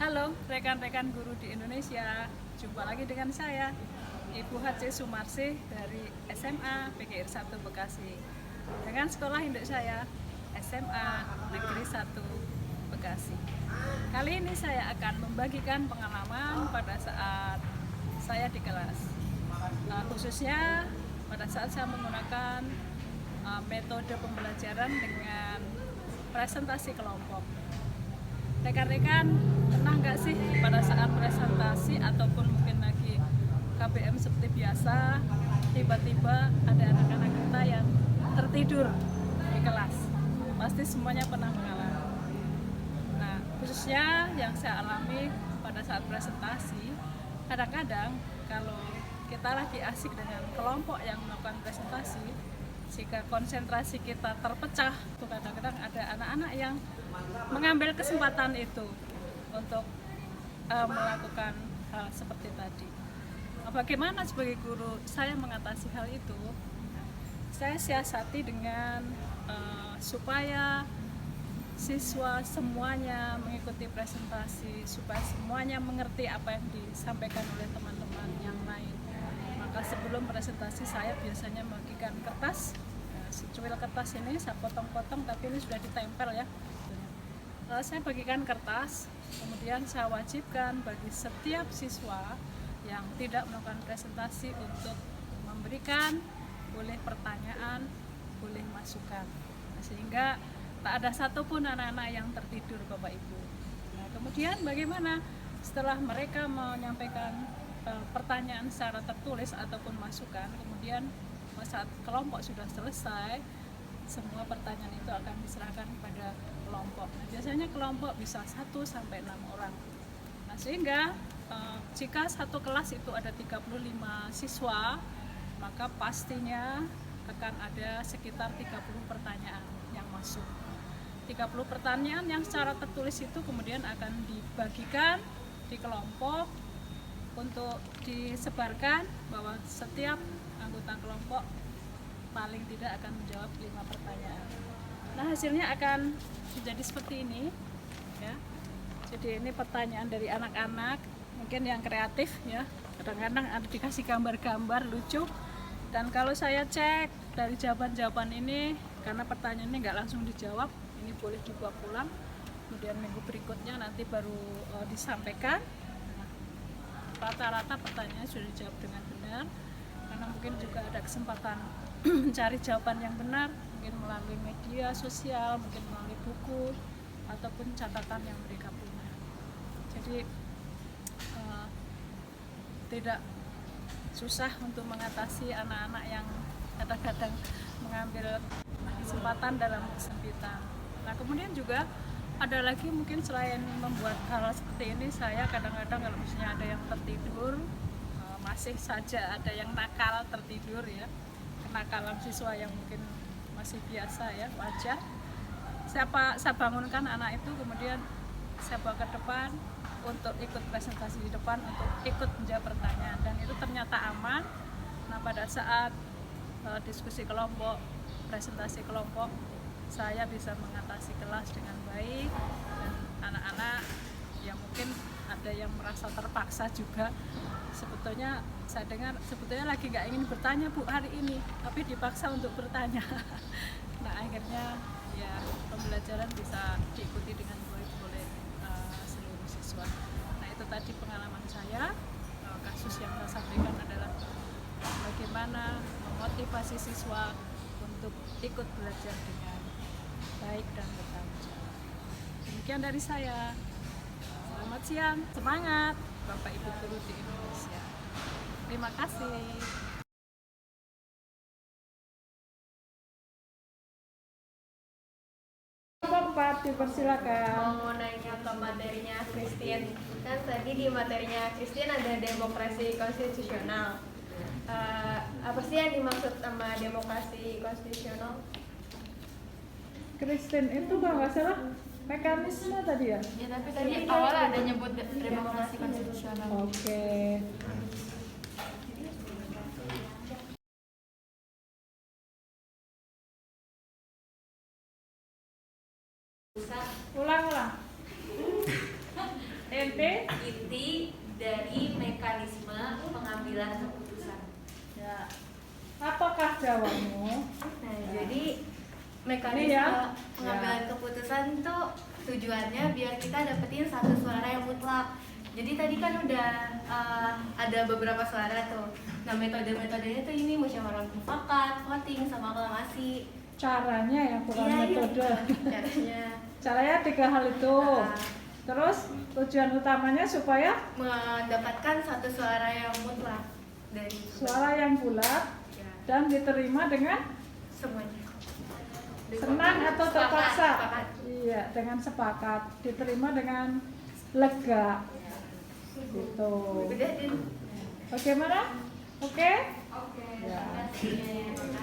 Halo rekan-rekan guru di Indonesia, jumpa lagi dengan saya Ibu H.C. Sumarsi dari SMA PGR 1 Bekasi dengan sekolah induk saya SMA Negeri 1 Bekasi. Kali ini saya akan membagikan pengalaman pada saat saya di kelas, khususnya pada saat saya menggunakan metode pembelajaran dengan presentasi kelompok. Rekan-rekan, pernah nggak sih pada saat presentasi ataupun mungkin lagi KBM seperti biasa, tiba-tiba ada anak-anak kita yang tertidur di kelas? Pasti semuanya pernah mengalami. Nah, khususnya yang saya alami pada saat presentasi, kadang-kadang kalau kita lagi asik dengan kelompok yang melakukan presentasi, jika konsentrasi kita terpecah, tuh kadang-kadang ada anak-anak yang mengambil kesempatan itu untuk melakukan hal seperti tadi. Bagaimana sebagai guru saya mengatasi hal itu? Saya siasati dengan supaya siswa semuanya mengikuti presentasi, supaya semuanya mengerti apa yang disampaikan oleh teman-teman yang lain. Maka sebelum presentasi saya biasanya membagikan kertas, secuil kertas ini saya potong-potong, tapi ini sudah ditempel ya. Saya bagikan kertas, kemudian saya wajibkan bagi setiap siswa yang tidak melakukan presentasi untuk memberikan boleh pertanyaan, boleh masukan, sehingga tak ada satupun anak-anak yang tertidur Bapak Ibu. Nah, kemudian bagaimana setelah mereka menyampaikan pertanyaan secara tertulis ataupun masukan, kemudian saat kelompok sudah selesai, semua pertanyaan itu akan diserahkan kepada kelompok. Nah, biasanya kelompok bisa 1 sampai 6 orang. Nah, sehingga jika satu kelas itu ada 35 siswa, maka pastinya akan ada sekitar 30 pertanyaan yang masuk. 30 pertanyaan yang secara tertulis itu kemudian akan dibagikan di kelompok untuk disebarkan bahwa setiap anggota kelompok paling tidak akan menjawab 5 pertanyaan. Nah, hasilnya akan menjadi seperti ini ya. Jadi ini pertanyaan dari anak-anak mungkin yang kreatif ya. Kadang-kadang ada dikasih gambar-gambar lucu, dan kalau saya cek dari jawaban-jawaban ini, karena pertanyaan ini nggak langsung dijawab, ini boleh dibawa pulang, kemudian minggu berikutnya nanti baru disampaikan. Rata-rata pertanyaan sudah dijawab dengan benar, karena mungkin juga ada kesempatan mencari jawaban yang benar, mungkin melalui media sosial, mungkin melalui buku, ataupun catatan yang mereka punya. Jadi tidak susah untuk mengatasi anak-anak yang kadang-kadang mengambil kesempatan dalam kesempitan. Nah, kemudian juga ada lagi mungkin selain membuat hal seperti ini, saya kadang-kadang kalau misalnya ada yang tertidur, masih saja ada yang nakal tertidur ya, kenakalan siswa yang mungkin masih biasa ya, wajar. Saya bangunkan anak itu, kemudian saya bawa ke depan untuk ikut presentasi di depan, untuk ikut menjawab pertanyaan, dan itu ternyata aman. Nah, pada saat diskusi kelompok, presentasi kelompok, saya bisa mengatasi kelas dengan baik, dan anak-anak yang mungkin ada yang merasa terpaksa juga. Sebetulnya saya dengar sebetulnya lagi nggak ingin bertanya Bu hari ini, tapi dipaksa untuk bertanya. Nah, akhirnya ya pembelajaran bisa diikuti dengan baik oleh seluruh siswa. Nah, itu tadi pengalaman saya. Kasus yang saya sampaikan adalah bagaimana memotivasi siswa untuk ikut belajar dengan baik dan bertanggung jawab. Demikian dari saya. Selamat siang, semangat Bapak Ibu guru di Indonesia. Terima kasih. Bapak, dipersilakan. Mau nanya ke materinya Christian. Kan tadi di materinya Christian ada demokrasi konstitusional. Apa sih yang dimaksud sama demokrasi konstitusional? Kristen itu kalau nggak salah mekanisme tadi ya? Ya, tapi tadi awal ada nyebut demokrasi konstitusional. Oke. Ulang. inti dari mekanisme pengambilan keputusan. Ya. Apakah jawabanmu? Nah, jadi mekanisme Ini ya. pengambilan Ya. keputusan tuh tujuannya biar kita dapetin satu suara yang mutlak. Jadi tadi kan udah ada beberapa suara tuh. Nah, metode-metodenya tuh ini musyawarah mufakat, voting, sama aklamasi. Caranya ya, bukan Iya, metode. Caranya Caranya 3 hal itu. Terus tujuan utamanya supaya mendapatkan satu suara yang mutlak dari suara yang bulat ya, dan diterima dengan semuanya. senang atau terpaksa. Sepakat. Iya, dengan sepakat, diterima dengan lega. Gitu. Udah, Din. Bagaimana? Oke? Oke. Ya. Terima kasih.